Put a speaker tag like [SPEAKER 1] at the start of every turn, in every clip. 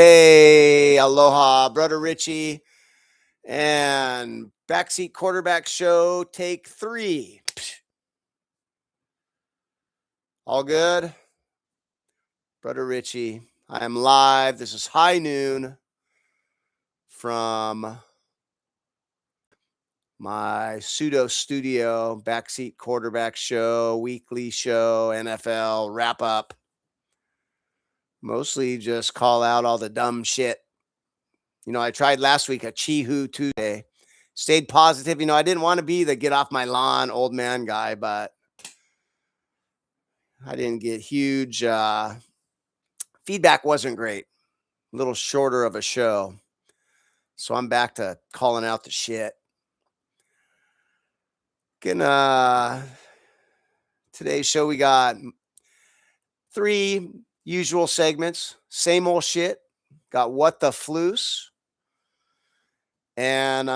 [SPEAKER 1] Hey, aloha, brother Richie, and backseat quarterback show take 3. All good, brother Richie. I am live. This is high noon from my pseudo studio backseat quarterback show, weekly show, NFL wrap up. Mostly just call out all the dumb shit. I tried last week a Chi-Hoo Tuesday. Stayed positive. I didn't want to be the get off my lawn old man guy, but I didn't get huge feedback. Wasn't great. A little shorter of a show. So I'm back to calling out the shit. Today's show, we got 3 usual segments. Same old shit. Got what the floose. And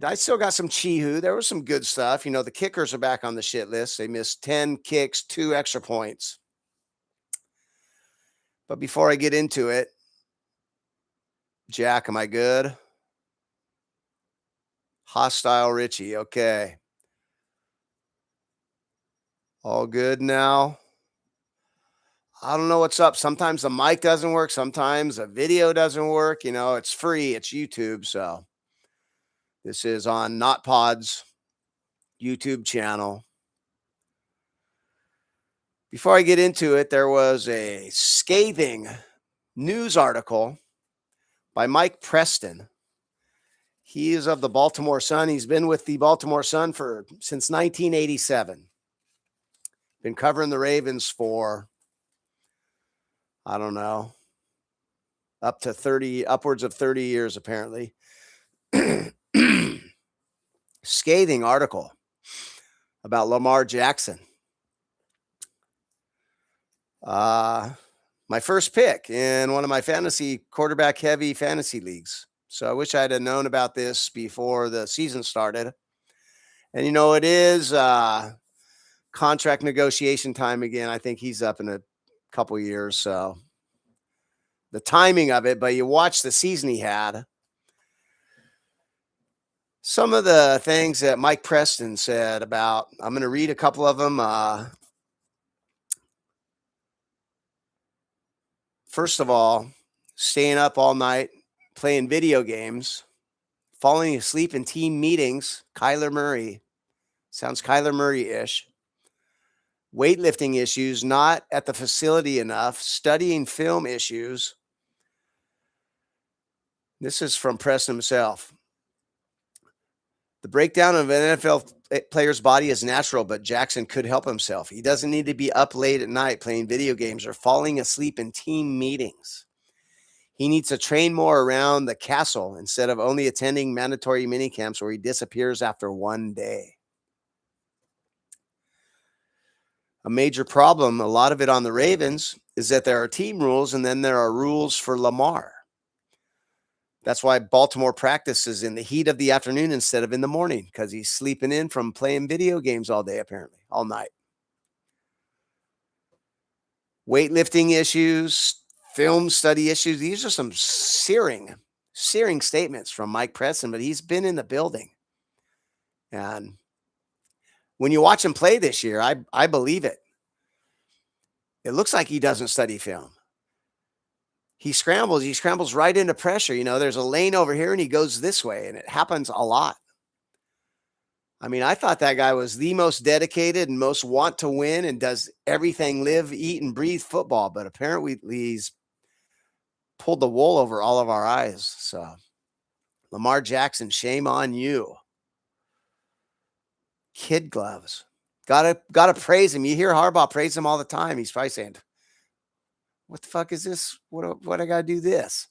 [SPEAKER 1] I still got some Chi-Hoo. There was some good stuff. The kickers are back on the shit list. They missed 10 kicks, 2 extra points. But before I get into it, Jack, am I good? Hostile Richie. Okay. All good now. I don't know what's up. Sometimes the mic doesn't work. Sometimes the video doesn't work. It's free. It's YouTube. So this is on Not Pod's YouTube channel. Before I get into it, there was a scathing news article by Mike Preston. He is of the Baltimore Sun. He's been with the Baltimore Sun since 1987. Been covering the Ravens for, I don't know, upwards of 30 years, apparently. Scathing article about Lamar Jackson. My first pick in one of my fantasy quarterback heavy fantasy leagues. So I wish I'd have known about this before the season started. And it is contract negotiation time again. I think he's up in a couple years. So the timing of it, but you watch the season he had. Some of the things that Mike Preston said about, I'm going to read a couple of them. First of all, staying up all night, playing video games, falling asleep in team meetings. Kyler Murray. Sounds Kyler Murray-ish. Weightlifting issues, not at the facility enough. Studying film issues. This is from Preston himself. The breakdown of an NFL player's body is natural, but Jackson could help himself. He doesn't need to be up late at night playing video games or falling asleep in team meetings. He needs to train more around the castle instead of only attending mandatory mini camps where he disappears after one day. A major problem, a lot of it on the Ravens, is that there are team rules and then there are rules for Lamar. That's why Baltimore practices in the heat of the afternoon instead of in the morning, because he's sleeping in from playing video games all day, apparently, all night. Weightlifting issues, film study issues. These are some searing statements from Mike Preston, but he's been in the building. And when you watch him play this year, I believe it. It looks like he doesn't study film. He scrambles right into pressure. There's a lane over here and he goes this way, and it happens a lot. I thought that guy was the most dedicated and most want to win and does everything, live, eat, and breathe football. But apparently he's pulled the wool over all of our eyes. So Lamar Jackson, shame on you. Kid gloves. Gotta praise him. You hear Harbaugh praise him all the time. He's probably saying, what the fuck is this? What I gotta do this?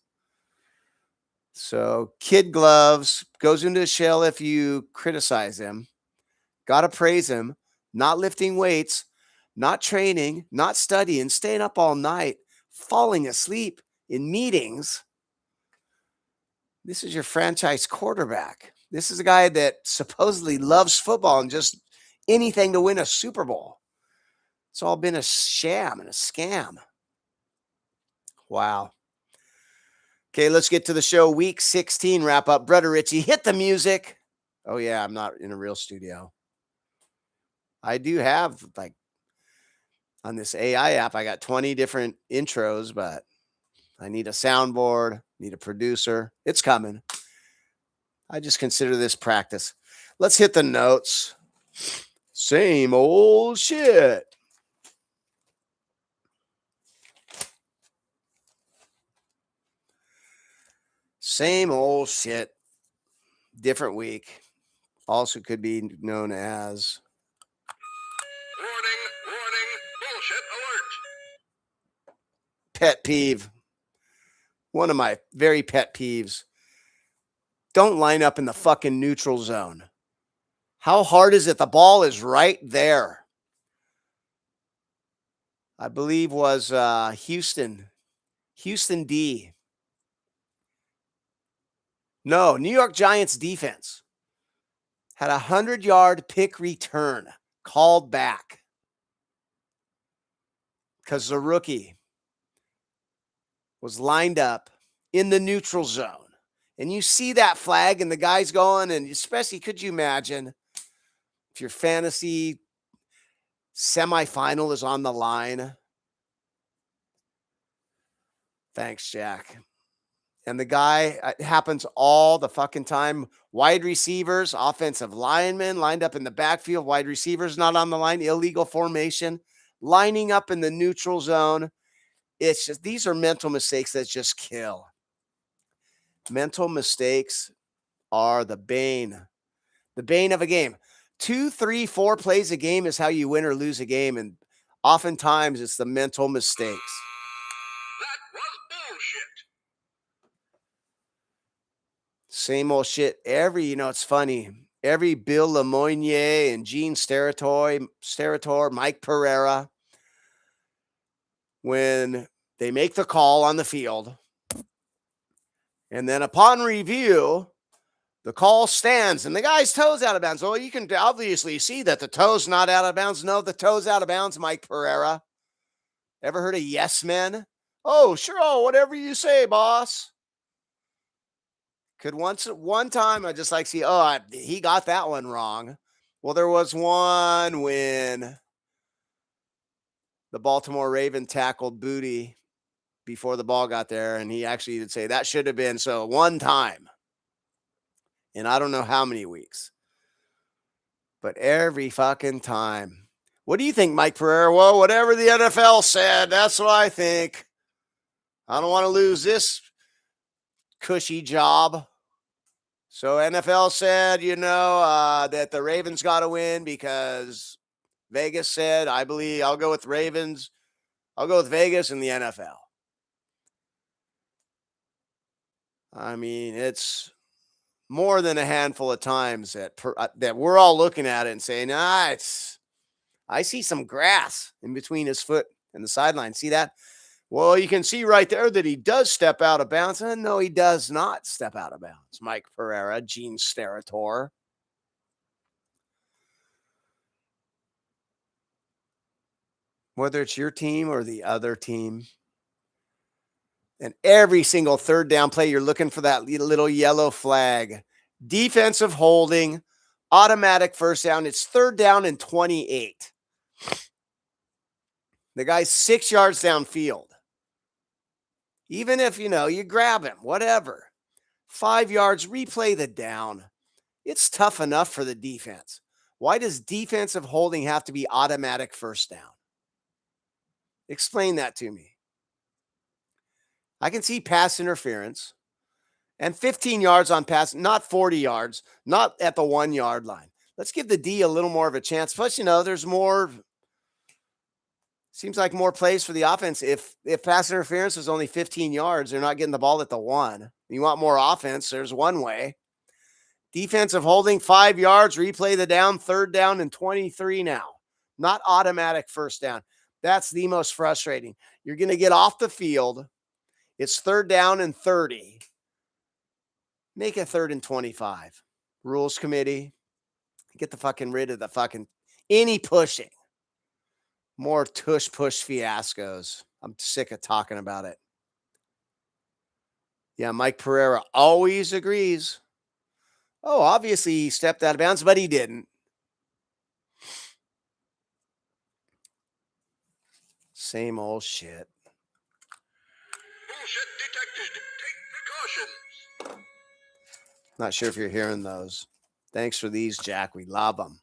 [SPEAKER 1] So kid gloves, goes into a shell if you criticize him. Gotta praise him. Not lifting weights, not training, not studying, staying up all night, falling asleep in meetings. This is your franchise quarterback. This is a guy that supposedly loves football and just anything to win a Super Bowl. It's all been a sham and a scam. Wow. Okay, let's get to the show. Week 16 wrap up. Brother Richie, hit the music. Oh, yeah, I'm not in a real studio. I do have, like, on this AI app, I got 20 different intros, but I need a soundboard, need a producer. It's coming. I just consider this practice. Let's hit the notes. Same old shit. Same old shit. Different week. Also could be known as
[SPEAKER 2] Warning, bullshit alert.
[SPEAKER 1] pet peeve. One of my very pet peeves. Don't line up in the fucking neutral zone. How hard is it? The ball is right there. I believe was Houston D. No, New York Giants defense had a 100-yard pick return called back because the rookie was lined up in the neutral zone. And you see that flag and the guy's going, and especially, could you imagine if your fantasy semifinal is on the line? Thanks, Jack. And the guy, it happens all the fucking time. Wide receivers, offensive linemen lined up in the backfield, wide receivers not on the line, illegal formation, lining up in the neutral zone. It's just, these are mental mistakes that just kill. Mental mistakes are the bane of a game. 2, 3, 4 plays a game is how you win or lose a game. And oftentimes it's the mental mistakes.
[SPEAKER 2] That was bullshit.
[SPEAKER 1] Same old shit. It's funny. Every Bill Lemonnier and Gene Steratore, Mike Pereira, when they make the call on the field, and then upon review, the call stands and the guy's toe's out of bounds. Oh, you can obviously see that the toe's not out of bounds. No, the toe's out of bounds, Mike Pereira. Ever heard of yes men? Oh, sure. Oh, whatever you say, boss. Could one time I just like see, he got that one wrong. Well, there was one when the Baltimore Raven tackled Booty before the ball got there, and he actually did say that should have been so one time. And I don't know how many weeks, but every fucking time. What do you think, Mike Pereira? Well, whatever the NFL said, that's what I think. I don't want to lose this cushy job. So NFL said, that the Ravens got to win because Vegas said, I believe I'll go with Ravens. I'll go with Vegas and the NFL. I mean, it's more than a handful of times that we're all looking at it and saying, I see some grass in between his foot and the sideline. See that? Well, you can see right there that he does step out of bounds. And no, he does not step out of bounds. Mike Pereira, Gene Steratore. Whether it's your team or the other team. And every single third down play, you're looking for that little yellow flag. Defensive holding, automatic first down. It's 3rd down and 28. The guy's 6 yards downfield. Even if, you grab him, whatever. 5 yards, replay the down. It's tough enough for the defense. Why does defensive holding have to be automatic first down? Explain that to me. I can see pass interference and 15 yards on pass, not 40 yards, not at the 1 yard line. Let's give the D a little more of a chance. Plus, there's more. Seems like more plays for the offense. If pass interference is only 15 yards, they're not getting the ball at the 1. You want more offense, there's one way. Defensive holding, 5 yards, replay the down, 3rd down and 23 now. Not automatic first down. That's the most frustrating. You're going to get off the field. It's 3rd down and 30. Make it 3rd and 25. Rules committee, get the fucking rid of the fucking any pushing. More tush push fiascos. I'm sick of talking about it. Yeah, Mike Pereira always agrees. Oh, obviously he stepped out of bounds, but he didn't. Same old shit.
[SPEAKER 2] Bullshit detected. Take precautions.
[SPEAKER 1] Not sure if you're hearing those. Thanks for these, Jack. We love them.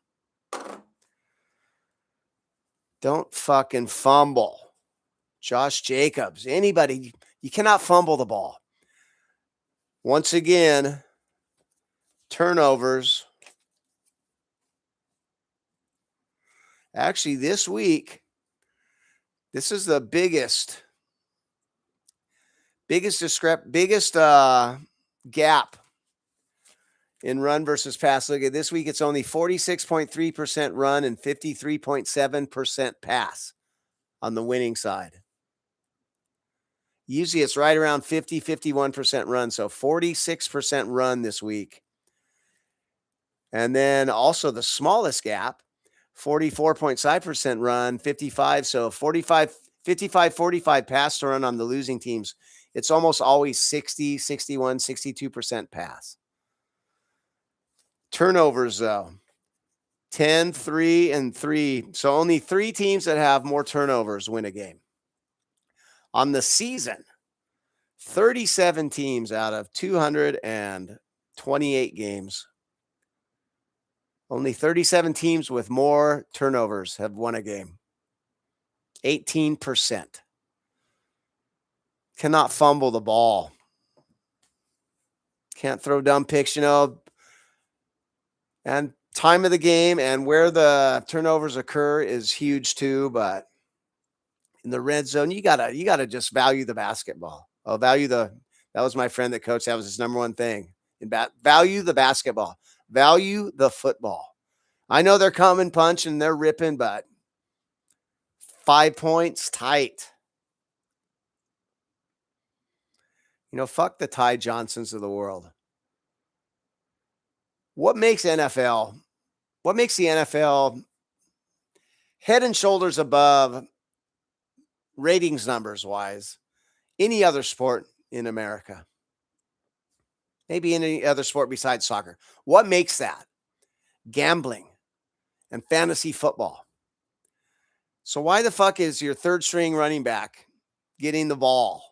[SPEAKER 1] Don't fucking fumble. Josh Jacobs, anybody, you cannot fumble the ball. Once again, turnovers. Actually, this week, this is the biggest gap in run versus pass. Look at this week, it's only 46.3% run and 53.7% pass on the winning side. Usually it's right around 50, 51% run. So 46% run this week. And then also the smallest gap, 44.5% run, 55. So 45 pass to run on the losing teams. It's almost always 60, 61, 62% pass. Turnovers, though, 10, 3, and 3. So only 3 teams that have more turnovers win a game. On the season, 37 teams out of 228 games. Only 37 teams with more turnovers have won a game. 18%. Cannot fumble the ball. Can't throw dumb picks, And time of the game and where the turnovers occur is huge too. But in the red zone, you gotta just value the basketball. That was my friend that coached. That was his number one thing. Value the basketball. Value the football. I know they're coming punch and they're ripping, but 5 points tight. Fuck the Ty Johnsons of the world. What makes the NFL head and shoulders above ratings numbers wise any other sport in America? Maybe any other sport besides soccer. What makes that? Gambling and fantasy football. So why the fuck is your third string running back getting the ball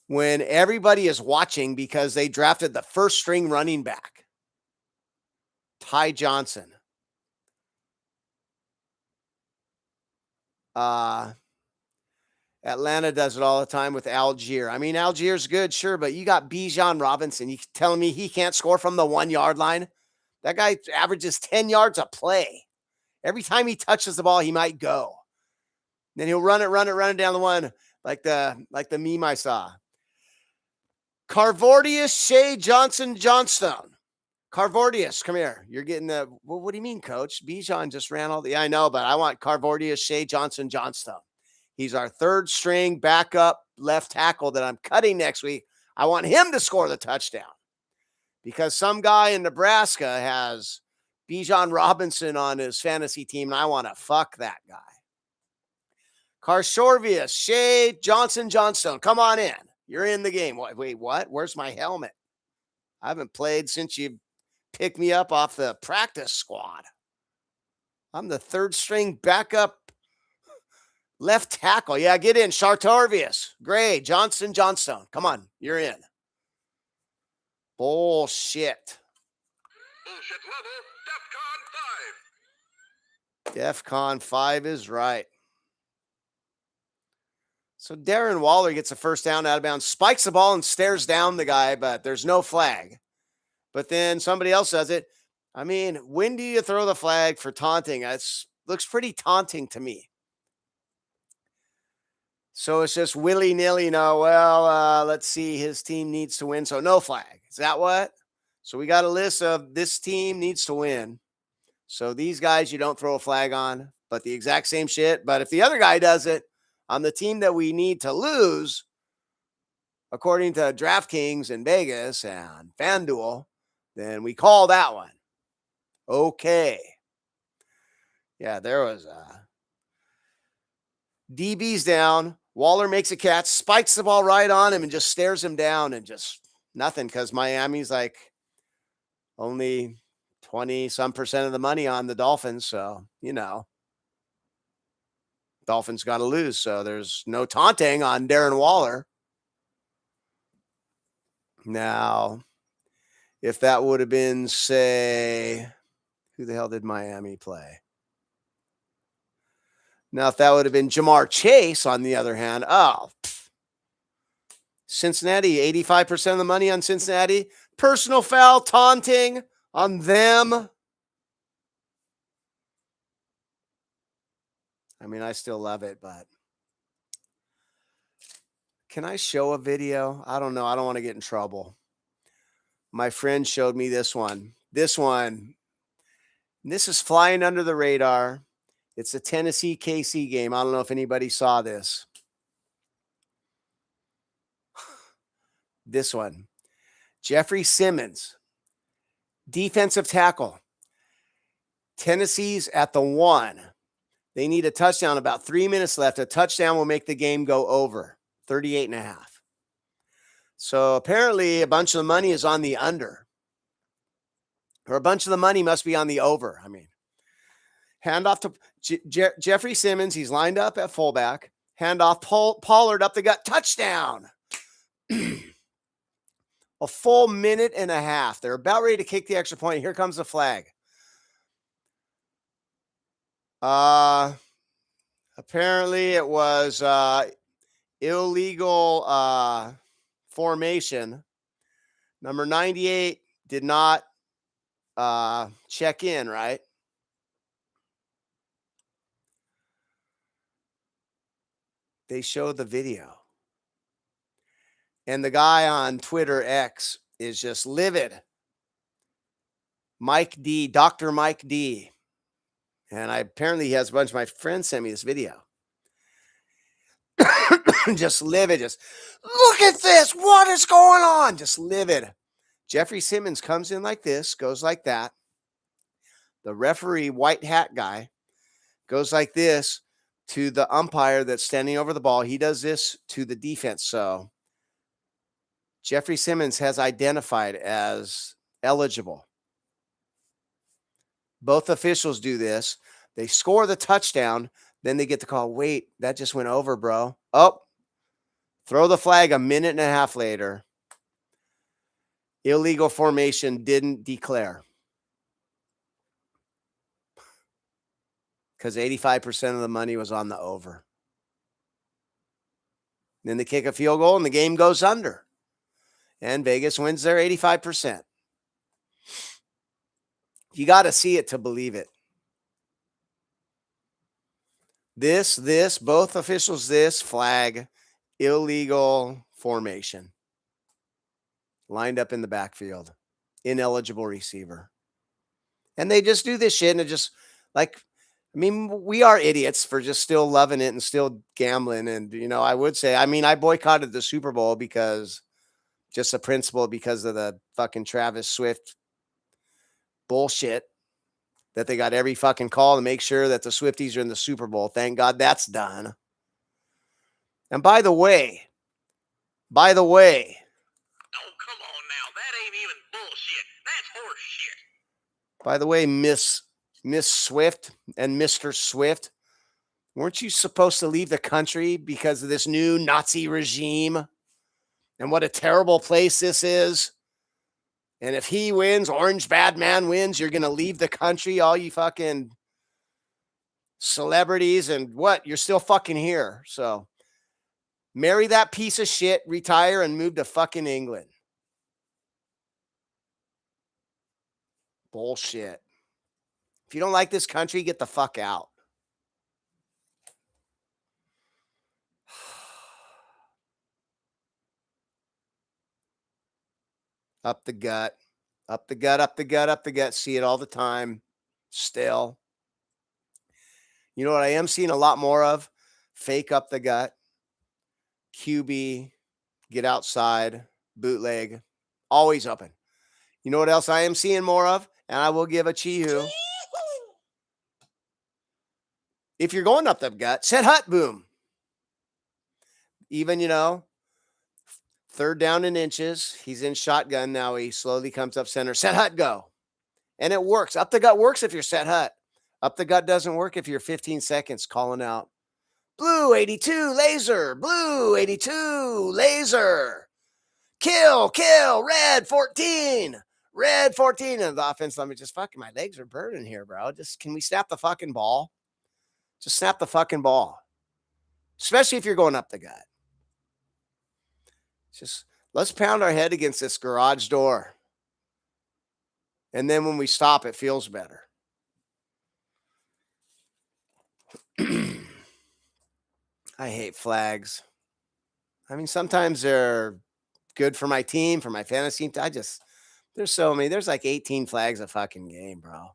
[SPEAKER 1] when everybody is watching because they drafted the first string running back, Ty Johnson? Atlanta does it all the time with Algier. I mean, Algier's good, sure, but you got Bijan Robinson. You telling me he can't score from the 1 yard line? That guy averages 10 yards a play. Every time he touches the ball, he might go. Then he'll run it down the one, like the meme I saw. Carvordius Shea Johnson Johnstone. Carvordius, come here. You're getting the. Well, what do you mean, Coach? Bijan just ran all the. Yeah, I know, but I want Carvordius Shea Johnson Johnstone. He's our third string backup left tackle that I'm cutting next week. I want him to score the touchdown because some guy in Nebraska has Bijan Robinson on his fantasy team, and I want to fuck that guy. Carshorvius, Shea Johnson Johnstone, come on in. You're in the game. Wait, what? Where's my helmet? I haven't played since you picked me up off the practice squad. I'm the third string backup left tackle. Yeah, get in. Chartorvius, Gray, Johnson Johnstone. Come on, you're in. Bullshit.
[SPEAKER 2] Bullshit level, DEFCON 5.
[SPEAKER 1] DEFCON 5 is right. So Darren Waller gets a first down out of bounds, spikes the ball and stares down the guy, but there's no flag. But then somebody else does it. I mean, when do you throw the flag for taunting? It looks pretty taunting to me. So it's just willy-nilly, let's see, his team needs to win, so no flag. Is that what? So we got a list of this team needs to win. So these guys you don't throw a flag on, but the exact same shit. But if the other guy does it on the team that we need to lose, according to DraftKings and Vegas and FanDuel, then we call that one. Okay. Yeah, there was DB's down, Waller makes a catch, spikes the ball right on him and just stares him down and just nothing because Miami's like only 20 some percent of the money on the Dolphins. So, Dolphins got to lose. So there's no taunting on Darren Waller. Now, if that would have been, say, who the hell did Miami play? Now, if that would have been Jamar Chase, on the other hand, Cincinnati, 85% of the money on Cincinnati. Personal foul, taunting on them. I mean, I still love it, but can I show a video? I don't know. I don't want to get in trouble. My friend showed me this one. This is flying under the radar. It's a Tennessee KC game. I don't know if anybody saw this. This one. Jeffrey Simmons, defensive tackle. Tennessee's at the 1. They need a touchdown. About 3 minutes left. A touchdown will make the game go over 38.5. So apparently a bunch of the money is on the under. Or a bunch of the money must be on the over. I mean, hand off to Jeffrey Simmons. He's lined up at fullback. Hand off Pollard up the gut. Touchdown. A full minute and a half. They're about ready to kick the extra point. Here comes the flag. Apparently it was illegal formation. Number 98 did not check in, right? They showed the video. And the guy on Twitter X is just livid. Mike D, Dr. Mike D. And apparently he has a bunch of my friends send me this video. Just livid. Just look at this. What is going on? Just livid. Jeffrey Simmons comes in like this, goes like that. The referee, white hat guy, goes like this to the umpire that's standing over the ball. He does this to the defense. So Jeffrey Simmons has identified as eligible. Both officials do this. They score the touchdown. Then they get the call. Wait, that just went over, bro. Oh, throw the flag a minute and a half later. Illegal formation didn't declare. Because 85% of the money was on the over. Then they kick a field goal and the game goes under. And Vegas wins their 85%. You got to see it to believe it. Both officials, flag, illegal formation. Lined up in the backfield. Ineligible receiver. And they just do this shit and it just like, I mean, we are idiots for just still loving it and still gambling. And, I would say, I boycotted the Super Bowl because just a principle because of the fucking Travis Swift bullshit that they got every fucking call to make sure that the Swifties are in the Super Bowl. Thank God that's done. And by the way.
[SPEAKER 2] Oh, come on now. That ain't even bullshit. That's horse shit.
[SPEAKER 1] By the way, Miss Swift and Mr. Swift, weren't you supposed to leave the country because of this new Nazi regime? And what a terrible place this is. And if he wins, Orange Bad Man wins, you're going to leave the country, all you fucking celebrities. And what? You're still fucking here. So marry that piece of shit, retire, and move to fucking England. Bullshit. If you don't like this country, get the fuck out. Up the gut. Up the gut, up the gut, up the gut. See it all the time. Still. You know what I am seeing a lot more of? Fake up the gut. QB. Get outside. Bootleg. Always open. You know what else I am seeing more of? And I will give a Chihu. If you're going up the gut, set hut boom. even, you know, third down in inches. He's in shotgun now. He slowly comes up center. Set hut, go. And it works. Up the gut works if you're set hut. Up the gut doesn't work if you're 15 seconds calling out. Blue 82, laser. Blue 82, laser. Kill, red 14. Red 14. And the offense, let me just fucking, my legs are burning here, bro. Just, can we snap the fucking ball? Just snap the fucking ball. Especially if you're going up the gut. Just, let's pound our head against this garage door. And then when we stop, it feels better. I hate flags. I mean, sometimes they're good for my team, for my fantasy team. There's so many. There's like 18 flags a fucking game, bro.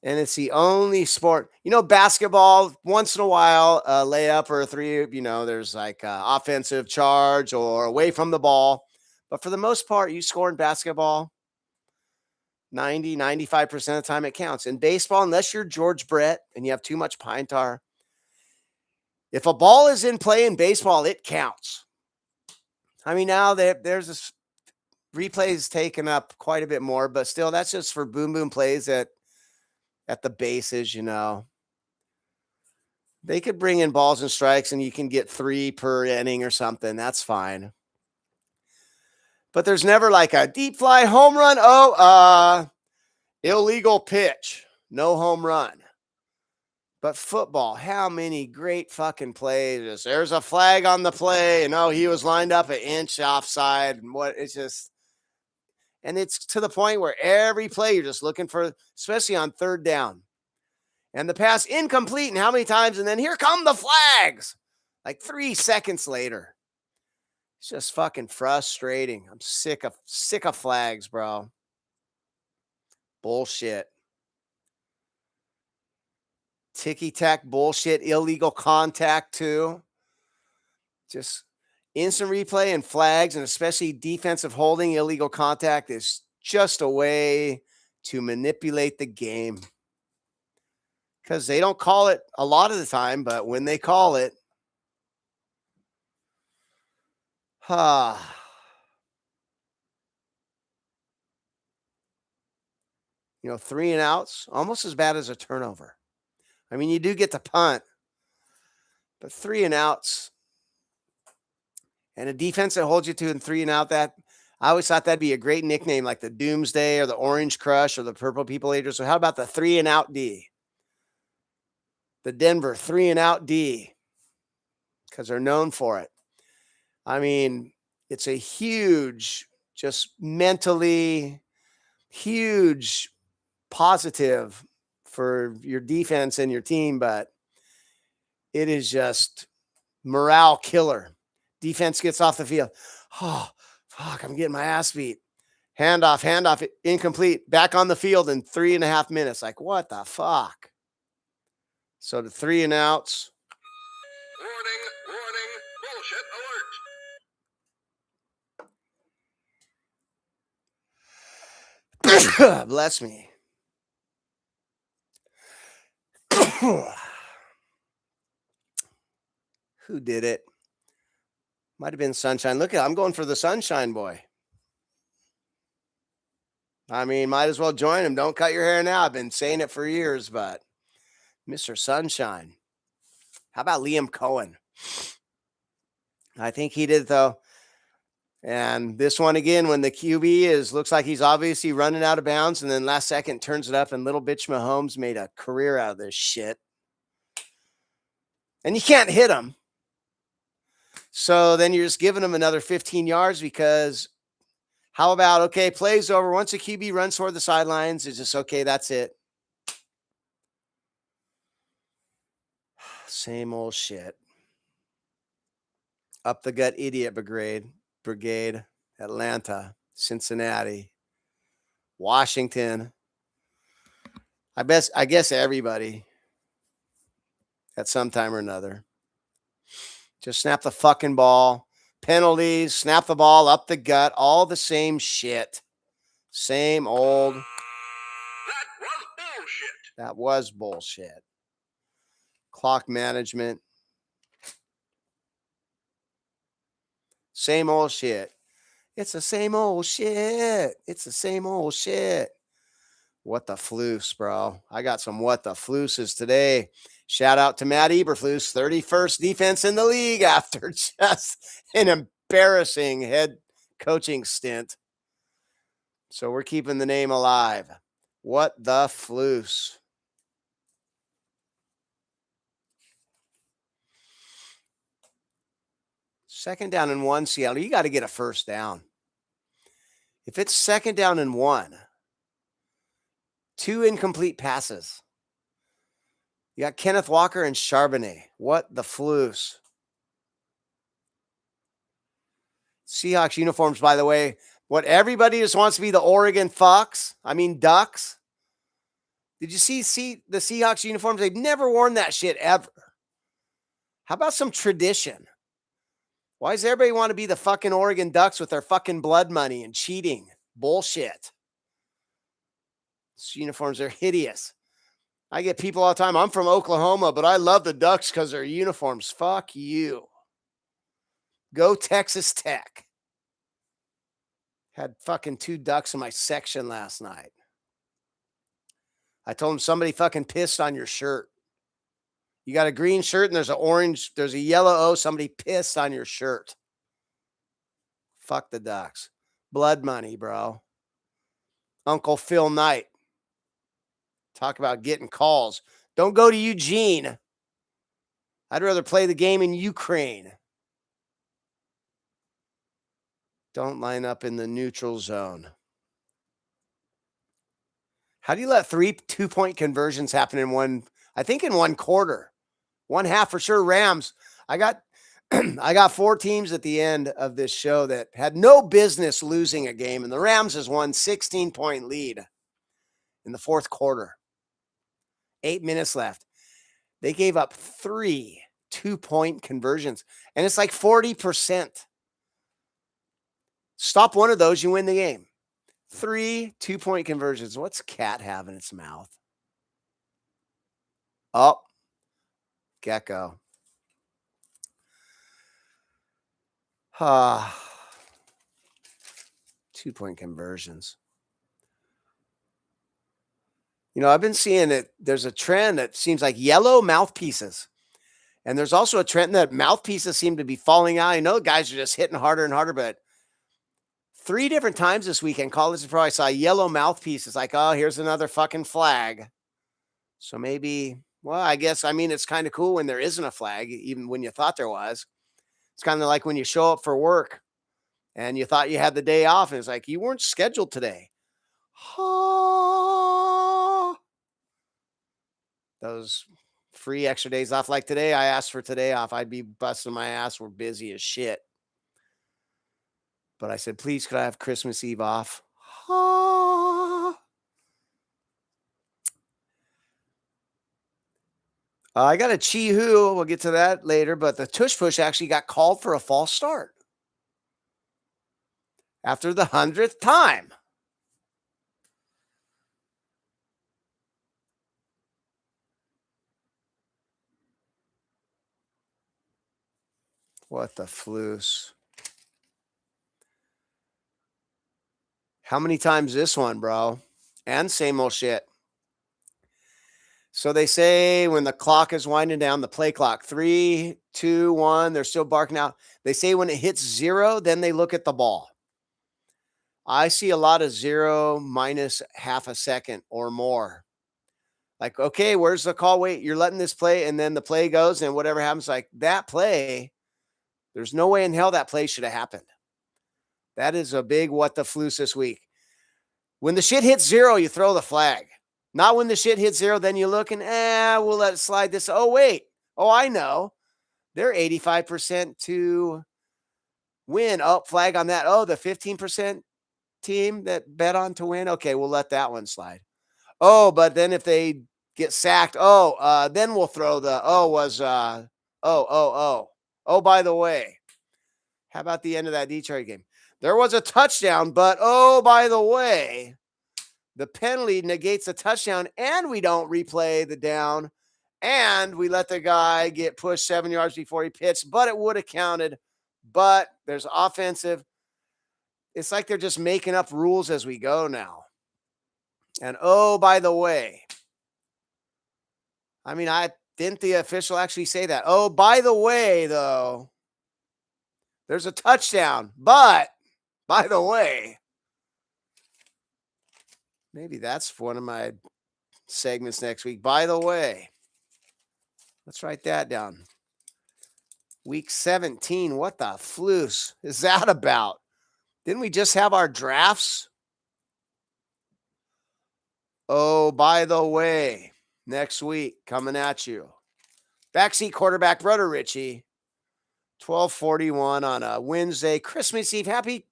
[SPEAKER 1] And it's the only sport, you know, basketball, once in a while, a layup or a three, you know, there's like offensive charge or away from the ball. But for the most part, you score in basketball, 95% of the time it counts. In baseball, unless you're George Brett and you have too much pine tar, if a ball is in play in baseball, it counts. I mean, now there's this replays taken up quite a bit more, but still, that's just for boom plays at the bases, you know. They could bring in balls and strikes and you can get 3 per inning or something. That's fine. But there's never like a deep fly home run. Illegal pitch. No home run. But football, how many great fucking plays. There's a flag on the play. And he was lined up an inch offside. And it's to the point where every play you're just looking for, especially on third down. And the pass incomplete. And how many times? And then here come the flags. Like 3 seconds later. It's just fucking frustrating. I'm sick of flags, bro. Bullshit. Ticky-tack bullshit. Illegal contact too. Just instant replay and flags, and especially defensive holding, illegal contact is just a way to manipulate the game. Because they don't call it a lot of the time, but when they call it, you know, 3 and outs, almost as bad as a turnover. I mean, you do get the punt, but 3 and outs and a defense that holds you to 3 and out, that I always thought that'd be a great nickname, like the Doomsday or the Orange Crush or the Purple People Eaters. So how about the 3 and out D? The Denver 3 and out D, because they're known for it. I mean, it's a huge, just mentally huge positive for your defense and your team, but it is just morale killer. Defense gets off the field. Oh, fuck, I'm getting my ass beat. Handoff, incomplete. Back on the field in 3.5 minutes. Like, what the fuck? So the 3 and outs.
[SPEAKER 2] Warning, bullshit alert.
[SPEAKER 1] Bless me. Who did it? Might have been Sunshine. Look at, I'm going for the Sunshine Boy. I mean, might as well join him. Don't cut your hair now. I've been saying it for years, but Mr. Sunshine. How about Liam Cohen? I think he did, though. And this one again, when the QB looks like he's obviously running out of bounds, and then last second turns it up, and little bitch Mahomes made a career out of this shit. And you can't hit him. So then you're just giving him another 15 yards because how about, okay, play's over. Once a QB runs toward the sidelines, it's just, okay, that's it. Same old shit. Up the gut idiot brigade, Atlanta, Cincinnati, Washington. I guess everybody at some time or another. Just snap the fucking ball. Penalties, snap the ball up the gut, all the same shit. Same old. That was bullshit. Clock management. Same old shit. It's the same old shit. It's the same old shit. What the floose, bro. I got some what the flooses today. Shout out to Matt Eberflus, 31st defense in the league after just an embarrassing head coaching stint. So we're keeping the name alive. What the floose. Second down and 1, Seattle. You got to get a first down. If it's second down and 1, 2 incomplete passes. You got Kenneth Walker and Charbonnet. What the floose. Seahawks uniforms, by the way. What everybody just wants to be the Oregon Ducks. Did you see the Seahawks uniforms? They've never worn that shit ever. How about some tradition? Why does everybody want to be the fucking Oregon Ducks with their fucking blood money and cheating? Bullshit. These uniforms are hideous. I get people all the time. I'm from Oklahoma, but I love the Ducks because their uniforms. Fuck you. Go Texas Tech. Had fucking 2 Ducks in my section last night. I told them somebody fucking pissed on your shirt. You got a green shirt and there's a yellow O. Somebody pissed on your shirt. Fuck the Ducks. Blood money, bro. Uncle Phil Knight. Talk about getting calls. Don't go to Eugene. I'd rather play the game in Ukraine. Don't line up in the neutral zone. How do you let 3 2-point conversions happen in one quarter? One half for sure. Rams. I got 4 teams at the end of this show that had no business losing a game, and the Rams has won 16-point lead in the fourth quarter. 8 minutes left. They gave up 3 2-point conversions, and it's like 40%. Stop one of those, you win the game. 3 2-point conversions. What's cat have in its mouth? Oh, gecko. 2-point conversions. I've been seeing it. There's a trend that seems like yellow mouthpieces. And there's also a trend that mouthpieces seem to be falling out. I know guys are just hitting harder and harder, but 3 different times this weekend, college and pro, I saw yellow mouthpieces. Like, oh, here's another fucking flag. So maybe, it's kind of cool when there isn't a flag, even when you thought there was. It's kind of like when you show up for work and you thought you had the day off, and it's like, you weren't scheduled today. Those free extra days off. Like today, I asked for today off. I'd be busting my ass. We're busy as shit. But I said, please, could I have Christmas Eve off? I got a Chi-Hu. We'll get to that later. But the Tush Push actually got called for a false start after the 100th time. What the floose. How many times this one, bro? And same old shit. So they say when the clock is winding down, the play clock, 3, 2, 1, they're still barking out. They say when it hits 0, then they look at the ball. I see a lot of 0 minus half a second or more. Like, okay, where's the call? Wait, you're letting this play, and then the play goes, and whatever happens, like that play, there's no way in hell that play should have happened. That is a big what the floose this week. When the shit hits 0, you throw the flag. Not when the shit hits 0, then you look and, we'll let it slide this. Oh, wait. Oh, I know. They're 85% to win. Oh, flag on that. Oh, the 15% team that bet on to win. Okay, we'll let that one slide. Oh, but then if they get sacked, then we'll throw the, Oh, by the way, how about the end of that Detroit game? There was a touchdown, but oh, by the way, the penalty negates the touchdown, and we don't replay the down, and we let the guy get pushed 7 yards before he pitched, but it would have counted but there's offensive. It's like they're just making up rules as we go now. And oh, by the way, I mean, I didn't the official actually say that. Oh, by the way, though, there's a touchdown. But by the way, maybe that's one of my segments next week. By the way, let's write that down. Week 17. What the floose is that about? Didn't we just have our drafts? Oh, by the way, next week coming at you. Backseat quarterback, brother Richie. 12:41 on a Wednesday, Christmas Eve. Happy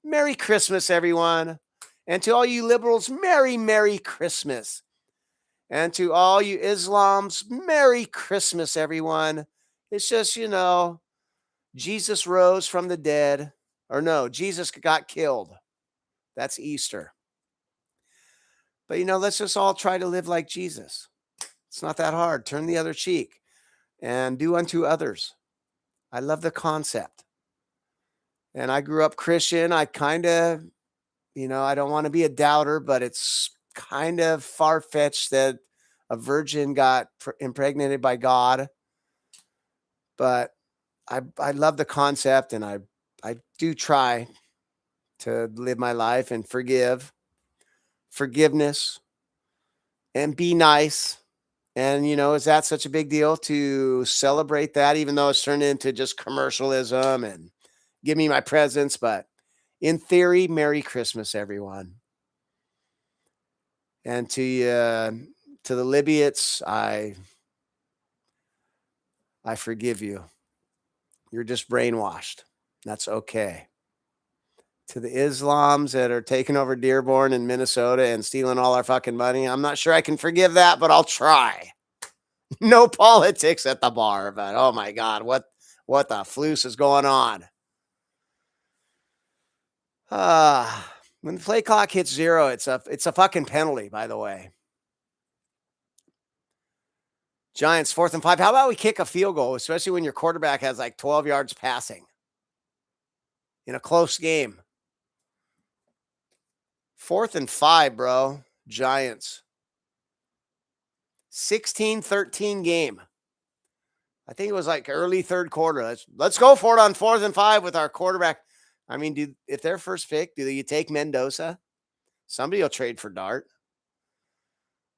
[SPEAKER 1] Merry Christmas, everyone. And to all you liberals, Merry Christmas. And to all you Islams, Merry Christmas, everyone. It's just, Jesus rose from the dead. Or no, Jesus got killed. That's Easter. But, let's just all try to live like Jesus. It's not that hard. Turn the other cheek and do unto others. I love the concept. And I grew up Christian. I kind of, I don't want to be a doubter, but it's kind of far-fetched that a virgin got impregnated by God. But I love the concept, and I do try to live my life and forgiveness, and be nice. And, is that such a big deal to celebrate that, even though it's turned into just commercialism and give me my presents? But in theory, Merry Christmas, everyone. And to the Libyans, I forgive you. You're just brainwashed. That's okay. To the Islams that are taking over Dearborn and Minnesota and stealing all our fucking money, I'm not sure I can forgive that, but I'll try. No politics at the bar, but oh my God, what the floose is going on? When the play clock hits 0, it's a fucking penalty, by the way. Giants 4th and 5. How about we kick a field goal, especially when your quarterback has like 12 yards passing in a close game? 4th and 5, bro. Giants. 16-13 game. I think it was like early third quarter. Let's go for it on 4th and 5 with our quarterback. I mean, if their first pick, do you take Mendoza? Somebody will trade for Dart.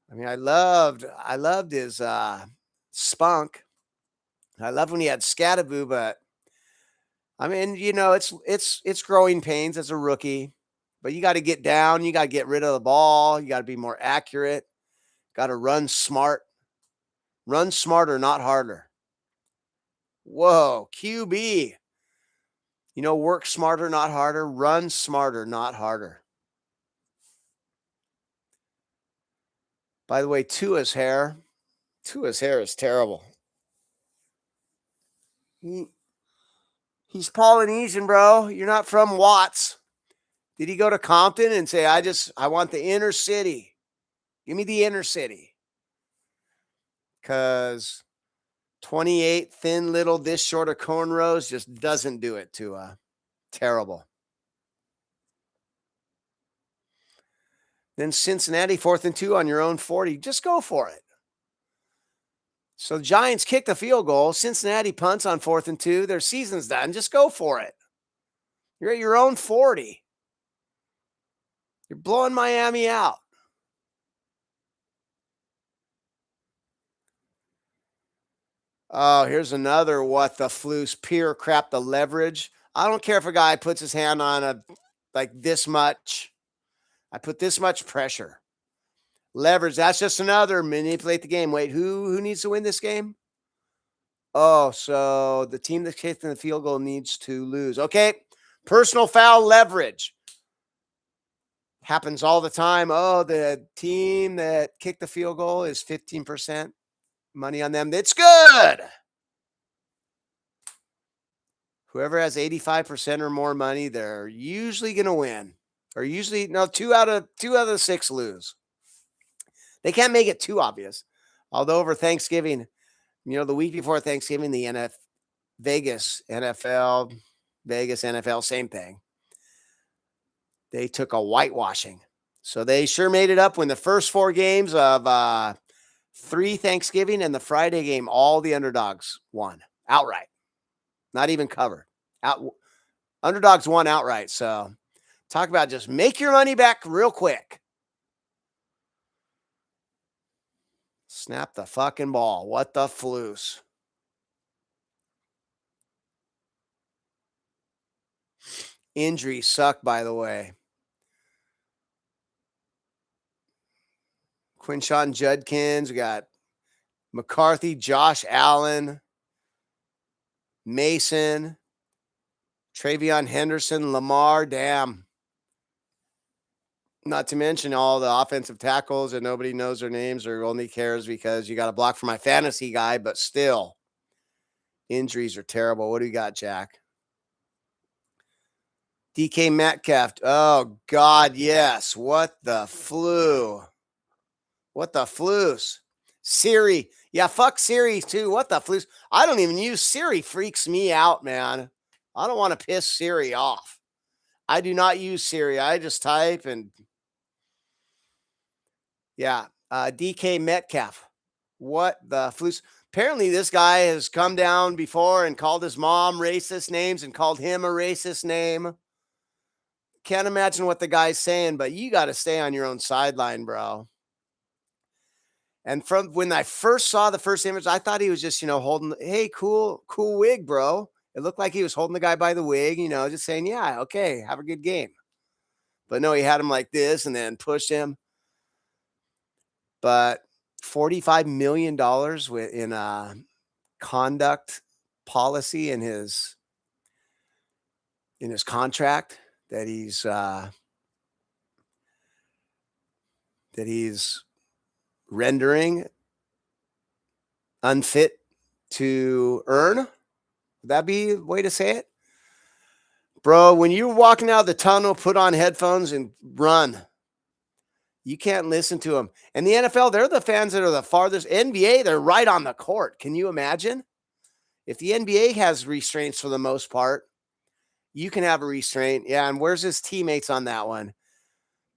[SPEAKER 1] I mean, I loved his spunk. I love when he had Scattaboo, but I mean, it's growing pains as a rookie. But you got to get down. You got to get rid of the ball. You got to be more accurate. Got to run smart. Run smarter, not harder. Whoa, QB. Work smarter, not harder. Run smarter, not harder. By the way, Tua's hair is terrible. He's Polynesian, bro. You're not from Watts. Did he go to Compton and say, I want the inner city? Give me the inner city. Because 28, thin little, this short of cornrows just doesn't do it to terrible. Then Cincinnati 4th and 2 on your own 40. Just go for it. So the Giants kick the field goal. Cincinnati punts on 4th and 2. Their season's done. Just go for it. You're at your own 40. You're blowing Miami out. Oh, here's another what the floose pure crap, the leverage. I don't care if a guy puts his hand on like this much. I put this much pressure. Leverage, that's just another manipulate the game. Wait, who needs to win this game? Oh, so the team that's kicking the field goal needs to lose. Okay, personal foul leverage. Happens all the time. Oh, the team that kicked the field goal is 15% money on them. That's good. Whoever has 85% or more money, they're usually going to win. Or usually, no, two out of the 6 lose. They can't make it too obvious. Although over Thanksgiving, the week before Thanksgiving, the Vegas NFL Vegas, NFL, same thing. They took a whitewashing. So they sure made it up when the first 4 games of 3 Thanksgiving and the Friday game, all the underdogs won outright. Not even covered. Underdogs won outright. So talk about just make your money back real quick. Snap the fucking ball. What the floose. Injuries suck, by the way. Quinshon Judkins. We got McCarthy, Josh Allen, Mason, Travion Henderson, Lamar. Damn. Not to mention all the offensive tackles and nobody knows their names or only cares because you got a block for my fantasy guy, but still, injuries are terrible. What do you got, Jack? DK Metcalf. Oh, God, yes. What the flu? What the floos? Siri. Yeah, fuck Siri, too. What the floos? I don't even use Siri. Freaks me out, man. I don't want to piss Siri off. I do not use Siri. I just type and... Yeah, DK Metcalf. What the floos? Apparently, this guy has come down before and called his mom racist names and called him a racist name. Can't imagine what the guy's saying, but you got to stay on your own sideline, bro. And from when I first saw the first image, I thought he was just, holding, hey, cool wig, bro. It looked like he was holding the guy by the wig, just saying, yeah, okay, have a good game. But no, he had him like this and then pushed him. But $45 million in a conduct policy in his contract that he's rendering unfit to earn. Would that be a way to say it? Bro, when you're walking out of the tunnel, put on headphones and run. You can't listen to them. And the NFL, they're the fans that are the farthest. NBA, they're right on the court. Can you imagine? If the NBA has restraints for the most part, you can have a restraint. Yeah, and where's his teammates on that one?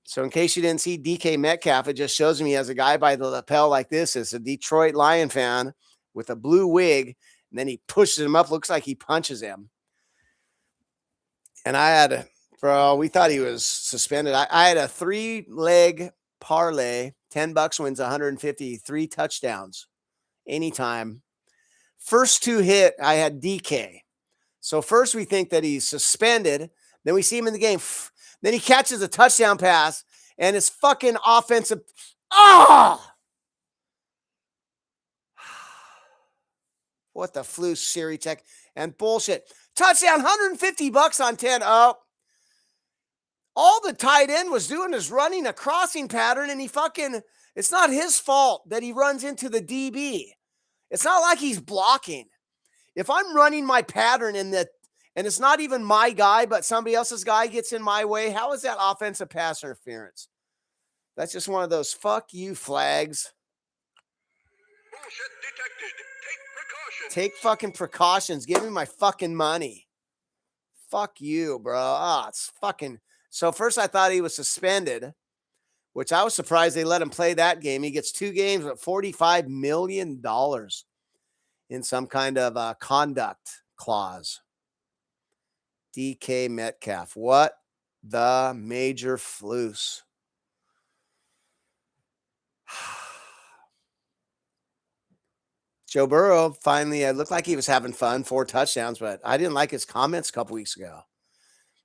[SPEAKER 1] So in case you didn't see DK Metcalf, it just shows me as a guy by the lapel like this. It's a Detroit Lion fan with a blue wig, and then he pushes him up. Looks like he punches him. And we thought he was suspended. I had a 3-leg parlay, $10 wins 150, 3 touchdowns anytime. First 2 hit, I had DK. So first we think that he's suspended. Then we see him in the game. Then he catches a touchdown pass and his fucking offensive. What the flu, Siri check and bullshit. Touchdown, $150 on 10. Oh, all the tight end was doing is running a crossing pattern and it's not his fault that he runs into the DB. It's not like he's blocking. If I'm running my pattern and it's not even my guy, but somebody else's guy gets in my way, how is that offensive pass interference? That's just one of those fuck you flags.
[SPEAKER 2] Bullshit detected. Take precautions.
[SPEAKER 1] Take fucking precautions. Give me my fucking money. Fuck you, bro. It's fucking... So first I thought he was suspended, which I was surprised they let him play that game. He gets 2 games at $45 million in some kind of conduct clause. DK Metcalf. What the major floose. Joe Burrow finally, it looked like he was having fun, 4 touchdowns, but I didn't like his comments a couple weeks ago.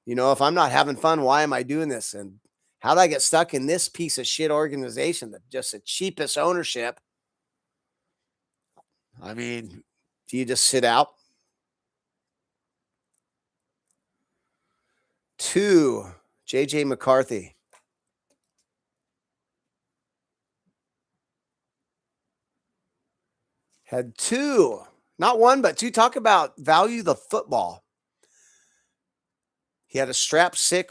[SPEAKER 1] If I'm not having fun, why am I doing this? And how did I get stuck in this piece of shit organization that just the cheapest ownership? I mean, do you just sit out? 2, JJ McCarthy. Had 2, not 1, but 2. Talk about value the football. He had a sack strip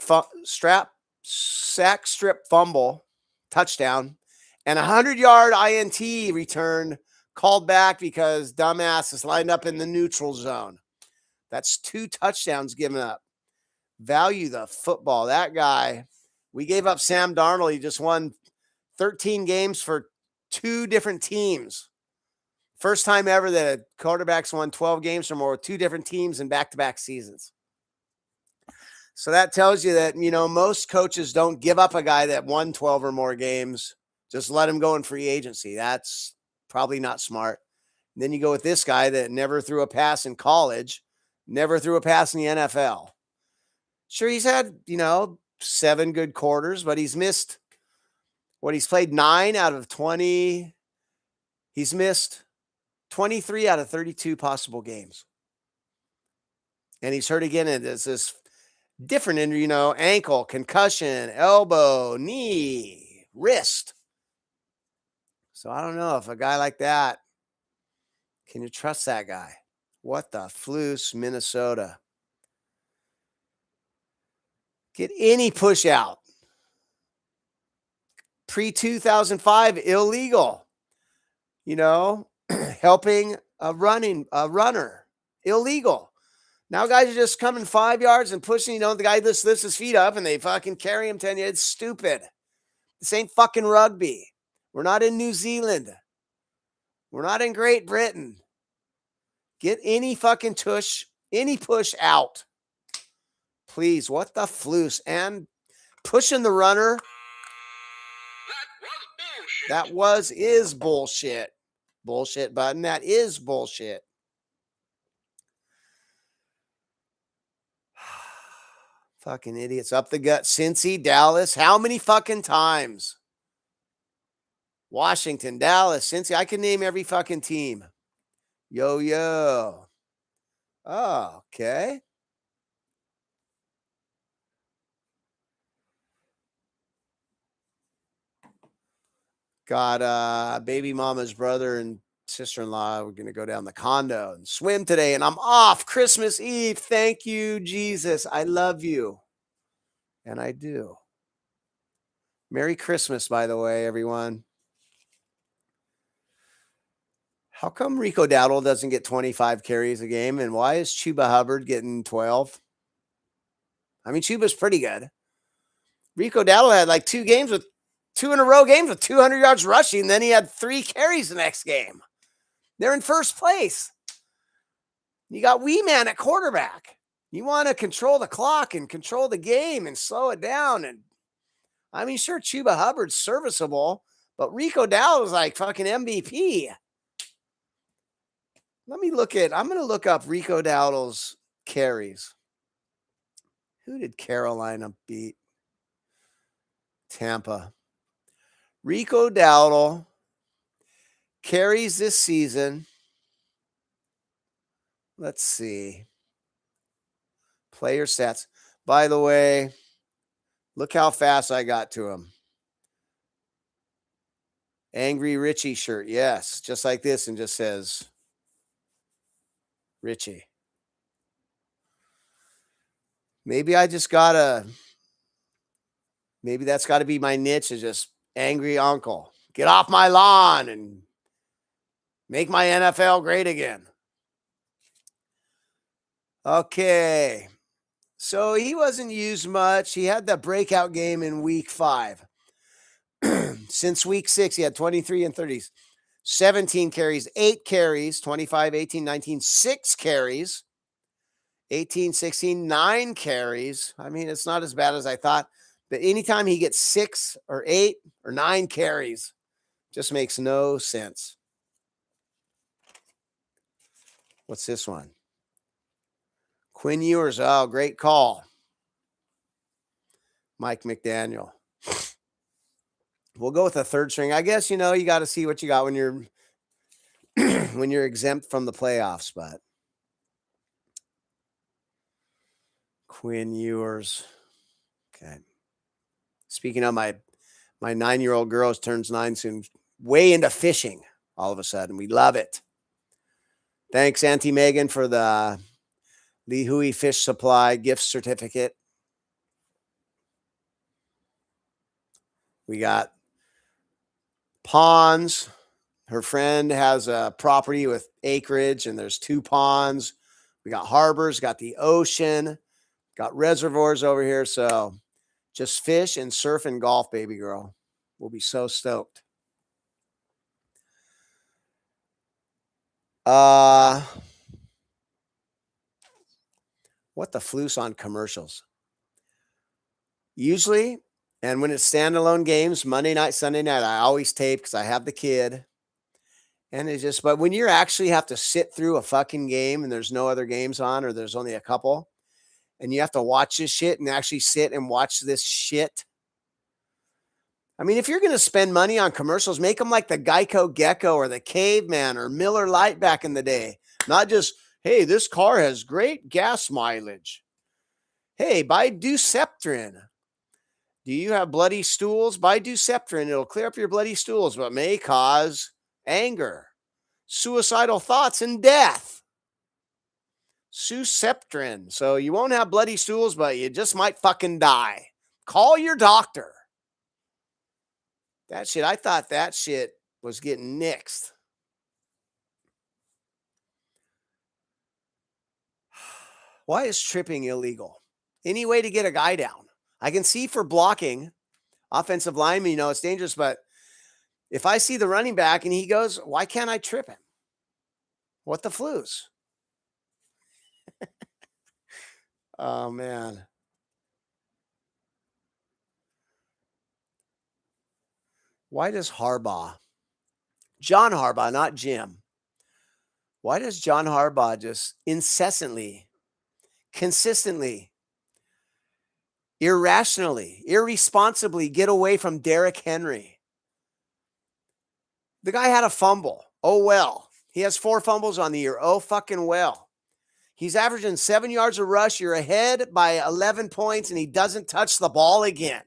[SPEAKER 1] fumble, touchdown, and a 100-yard INT return called back because dumbass is lined up in the neutral zone. That's 2 touchdowns given up. Value the football. That guy, we gave up Sam Darnold. He just won 13 games for 2 different teams. First time ever that a quarterback's won 12 games or more with 2 different teams in back-to-back seasons. So that tells you that, most coaches don't give up a guy that won 12 or more games. Just let him go in free agency. That's probably not smart. And then you go with this guy that never threw a pass in college, never threw a pass in the NFL. Sure, he's had, 7 good quarters, but he's missed he's played 9 out of 20. He's missed 23 out of 32 possible games. And he's hurt again. And it's this different injury, ankle, concussion, elbow, knee, wrist. So I don't know if a guy like that, can you trust that guy? What the floose, Minnesota. Get any push out. Pre-2005, illegal. Helping a runner, illegal. Now guys are just coming 5 yards and pushing, the guy just lifts his feet up and they fucking carry him 10 yards. It's stupid. This ain't fucking rugby. We're not in New Zealand. We're not in Great Britain. Get any fucking any push out. Please, what the floose? And pushing the runner. That is bullshit. Bullshit button. That is bullshit. Fucking idiots. Up the gut. Cincy, Dallas. How many fucking times? Washington, Dallas, Cincy. I can name every fucking team. Yo. Oh, okay. Got baby mama's brother and sister-in-law. We're going to go down the condo and swim today, and I'm off Christmas Eve. Thank you, Jesus. I love you. And I do. Merry Christmas, by the way, everyone. How come Rico Dowdle doesn't get 25 carries a game? And why is Chuba Hubbard getting 12? I mean, Chuba's pretty good. Rico Dowdle had like 2 in a row games with 200 yards rushing. Then he had 3 carries the next game. They're in first place. You got Wee Man at quarterback. You want to control the clock and control the game and slow it down. And I mean, sure, Chuba Hubbard's serviceable, but Rico Dowdle is like fucking MVP. I'm going to look up Rico Dowdle's carries. Who did Carolina beat? Tampa. Rico Dowdle carries this season. Let's see. Player stats. By the way, look how fast I got to him. Angry Richie shirt. Yes, just like this, and just says Richie. Maybe that's got to be my niche, is just angry uncle. Get off my lawn and make my NFL great again. Okay. So he wasn't used much. He had that breakout game in week 5. Since week 6, he had 23 and 30s, 17 carries, 8 carries, 25, 18, 19, 6 carries, 18, 16, 9 carries. I mean, it's not as bad as I thought, but anytime he gets 6 or 8 or 9 carries, just makes no sense. What's this one? Quinn Ewers. Oh, great call. Mike McDaniel. We'll go with a third string. I guess, you got to see what you got when you're when you're exempt from the playoffs, but Quinn Ewers. Okay. Speaking of my 9-year-old girl turns 9 soon, way into fishing all of a sudden. We love it. Thanks, Auntie Megan, for the Lihui Fish Supply gift certificate. We got ponds. Her friend has a property with acreage, and there's 2 ponds We got harbors, got the ocean, got reservoirs over here. So just fish and surf and golf, baby girl. We'll be so stoked. What the floose on commercials? Usually, and when it's standalone games, Monday night, Sunday night, I always tape because I have the kid. And it's just, but when you actually have to sit through a fucking game and there's no other games on, or there's only a couple, and you have to watch this shit and actually sit and watch this shit. I mean, if you're going to spend money on commercials, make them like the Geico Gecko or the Caveman or Miller Lite back in the day. Not just, hey, this car has great gas mileage. Hey, buy Duceptrin. Do you have bloody stools? Buy Duceptrin. It'll clear up your bloody stools, but may cause anger, suicidal thoughts, and death. Suceptrin. So you won't have bloody stools, but you just might fucking die. Call your doctor. That shit, I thought that shit was getting nixed. Why is tripping illegal? Any way to get a guy down. I can see for blocking offensive linemen, you know, it's dangerous, but if I see the running back and he goes, why can't I trip him? What the flues? Oh, man. Why does Harbaugh, John Harbaugh, not Jim, why does John Harbaugh just incessantly, consistently, irrationally, irresponsibly get away from Derrick Henry? The guy had a fumble. Oh, well. He has 4 fumbles on the year. Oh, fucking well. He's averaging 7 yards a rush. You're ahead by 11 points, and he doesn't touch the ball again.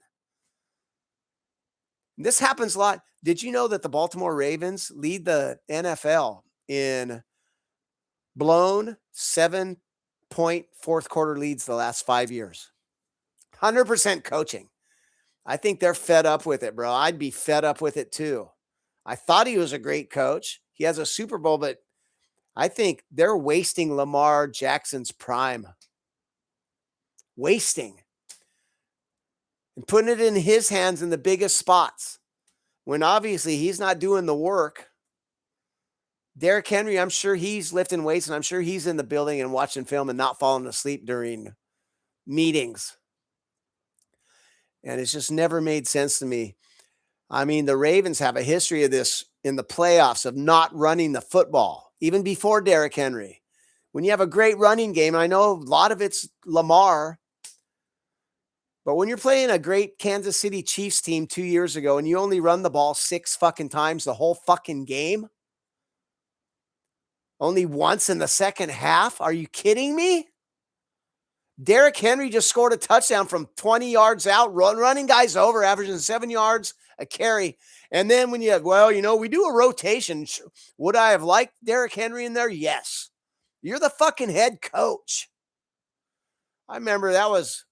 [SPEAKER 1] This happens a lot. Did you know that the Baltimore Ravens lead the NFL in blown 7-point fourth quarter leads the last 5 years? 100% coaching. I think they're fed up with it, bro. I'd be fed up with it too. I thought he was a great coach. He has a Super Bowl, but I think they're wasting Lamar Jackson's prime. Wasting. And putting it in his hands in the biggest spots when obviously he's not doing the work. Derrick Henry, I'm sure he's lifting weights and I'm sure he's in the building and watching film and not falling asleep during meetings. And it's just never made sense to me. I mean, the Ravens have a history of this in the playoffs of not running the football, even before Derrick Henry. When you have a great running game, and I know a lot of it's Lamar, but when you're playing a great Kansas City Chiefs team 2 years ago and you only run the ball 6 fucking times the whole fucking game, only once in the second half, are you kidding me? Derrick Henry just scored a touchdown from 20 yards out, running guys over, averaging 7 yards a carry. And then when you have, well, you know, we do a rotation. Would I have liked Derrick Henry in there? Yes. You're the fucking head coach. I remember that was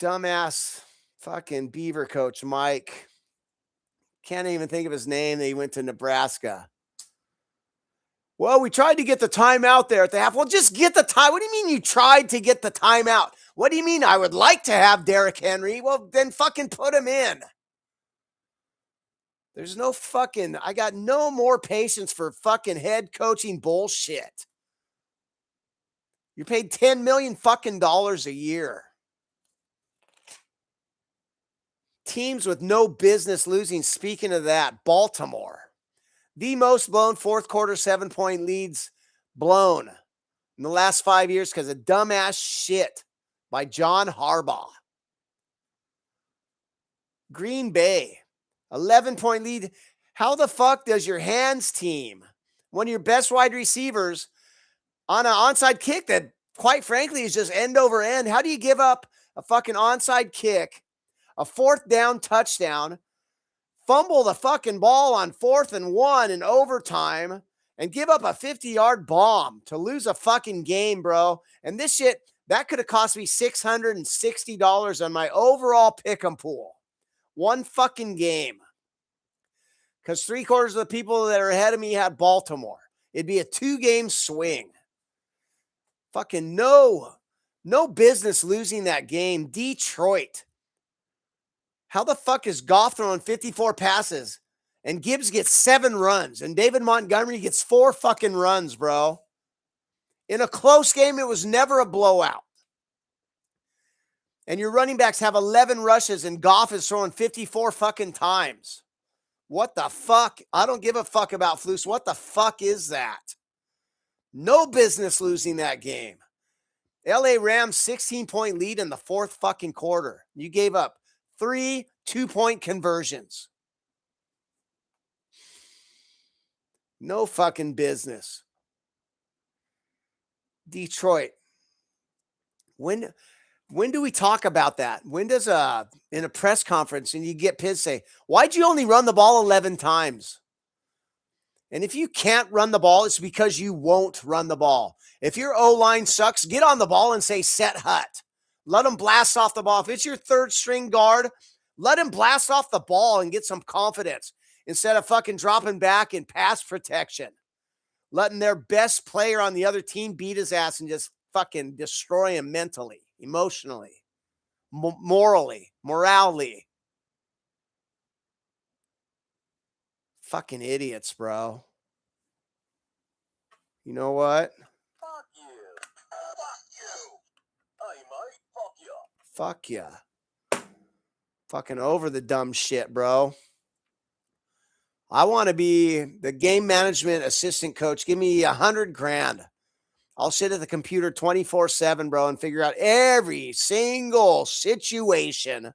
[SPEAKER 1] dumbass fucking Beaver coach, Mike. Can't even think of his name. He went to Nebraska. Well, we tried to get the timeout there at the half. Well, just get the time. What do you mean you tried to get the timeout? What do you mean I would like to have Derrick Henry? Well, then fucking put him in. There's no fucking, I got no more patience for fucking head coaching bullshit. You're paid $10 million fucking dollars a year. Teams with no business losing. Speaking of that, Baltimore. The most blown fourth quarter 7-point leads blown in the last 5 years because of dumbass shit by John Harbaugh. Green Bay, 11-point lead. How the fuck does your hands team, one of your best wide receivers, on an onside kick that, quite frankly, is just end over end? How do you give up a fucking onside kick, a 4th down touchdown, fumble the fucking ball on 4th and 1 in overtime, and give up a 50-yard bomb to lose a fucking game, bro? And this shit, that could have cost me $660 on my overall pick'em pool. One fucking game. Because 3/4 of the people that are ahead of me had Baltimore. It'd be a 2-game swing. Fucking no business losing that game. Detroit. How the fuck is Goff throwing 54 passes and Gibbs gets 7 runs and David Montgomery gets 4 fucking runs, bro? In a close game, it was never a blowout. And your running backs have 11 rushes and Goff is throwing 54 fucking times. What the fuck? I don't give a fuck about Flus. What the fuck is that? No business losing that game. LA Rams 16-point lead in the 4th fucking quarter. You gave up 3 2-point conversions. No fucking business. Detroit. When do we talk about that? When does in a press conference and you get pissed say, why'd you only run the ball 11 times? And if you can't run the ball, it's because you won't run the ball. If your O-line sucks, get on the ball and say set hut. Let them blast off the ball. If it's your 3rd string guard, let him blast off the ball and get some confidence instead of fucking dropping back in pass protection. Letting their best player on the other team beat his ass and just fucking destroy him mentally, emotionally, morally. Fucking idiots, bro. You know what?
[SPEAKER 2] Fuck you. Fuck you. Hey, mate. Fuck you.
[SPEAKER 1] Fuck yeah. Fucking over the dumb shit, bro. I want to be the game management assistant coach. Give me $100,000. I'll sit at the computer 24/7, bro, and figure out every single situation.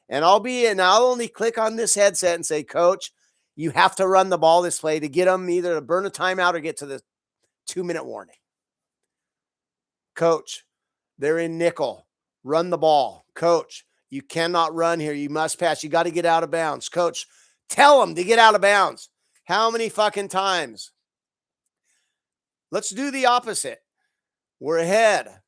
[SPEAKER 1] And I'll only click on this headset and say, Coach, you have to run the ball this play to get them either to burn a timeout or get to the 2-minute warning. Coach, they're in nickel. Run the ball. Coach, you cannot run here. You must pass. You got to get out of bounds. Coach, tell them to get out of bounds. How many fucking times? Let's do the opposite. We're ahead.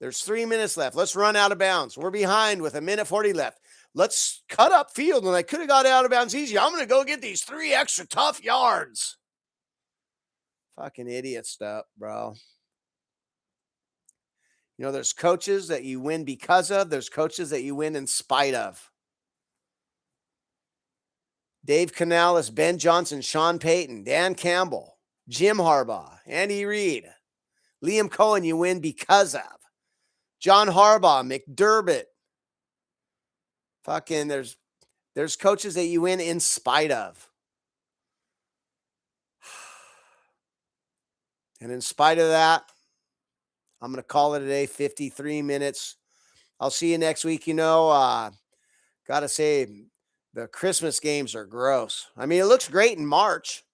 [SPEAKER 1] There's 3 minutes left. Let's run out of bounds. We're behind with 1:40 left. Let's cut up field when I could have got out of bounds easy. I'm going to go get these 3 extra tough yards. Fucking idiot stuff, bro. You know, there's coaches that you win because of. There's coaches that you win in spite of. Dave Canales, Ben Johnson, Sean Payton, Dan Campbell, Jim Harbaugh, Andy Reid, Liam Cohen, you win because of. John Harbaugh, McDermott. Fucking there's coaches that you win in spite of. And in spite of that, I'm going to call it a day, 53 minutes. I'll see you next week. You know, got to say, the Christmas games are gross. I mean, it looks great in March.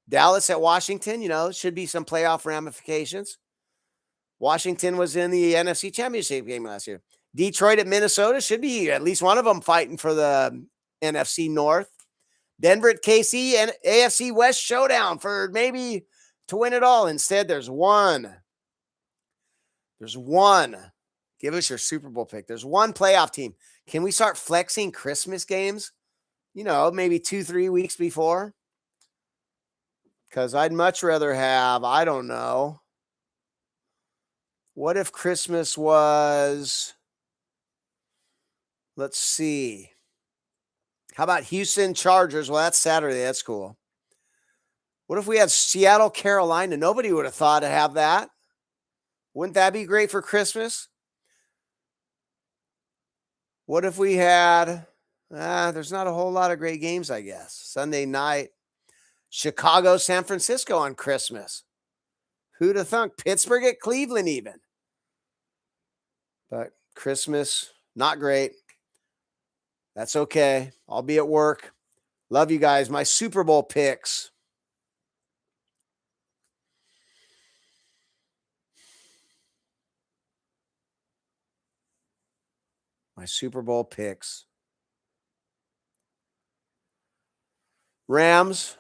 [SPEAKER 1] Dallas at Washington, you know, should be some playoff ramifications. Washington was in the NFC Championship game last year. Detroit at Minnesota should be at least one of them fighting for the NFC North. Denver at KC and AFC West showdown for maybe to win it all. Instead, there's one. There's one. Give us your Super Bowl pick. There's one playoff team. Can we start flexing Christmas games? You know, maybe 2-3 weeks before. Because I'd much rather have, I don't know. What if Christmas was, let's see. How about Houston Chargers? Well, that's Saturday. That's cool. What if we had Seattle, Carolina? Nobody would have thought to have that. Wouldn't that be great for Christmas? What if we had, there's not a whole lot of great games, I guess. Sunday night, Chicago, San Francisco on Christmas. Who'd have thunk? Pittsburgh at Cleveland even. But Christmas, not great. That's okay. I'll be at work. Love you guys. My Super Bowl picks. My Super Bowl picks. Rams.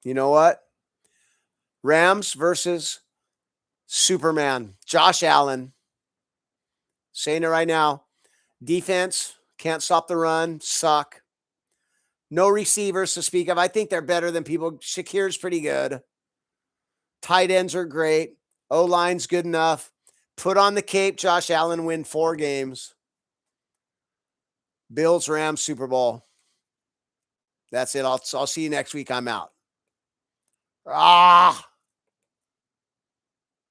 [SPEAKER 1] You know what? Rams versus Superman. Josh Allen. Saying it right now. Defense, can't stop the run, suck. No receivers to speak of. I think they're better than people. Shakir's pretty good. Tight ends are great. O-line's good enough. Put on the cape, Josh Allen, win 4 games. Bills, Rams, Super Bowl. That's it. I'll see you next week. I'm out.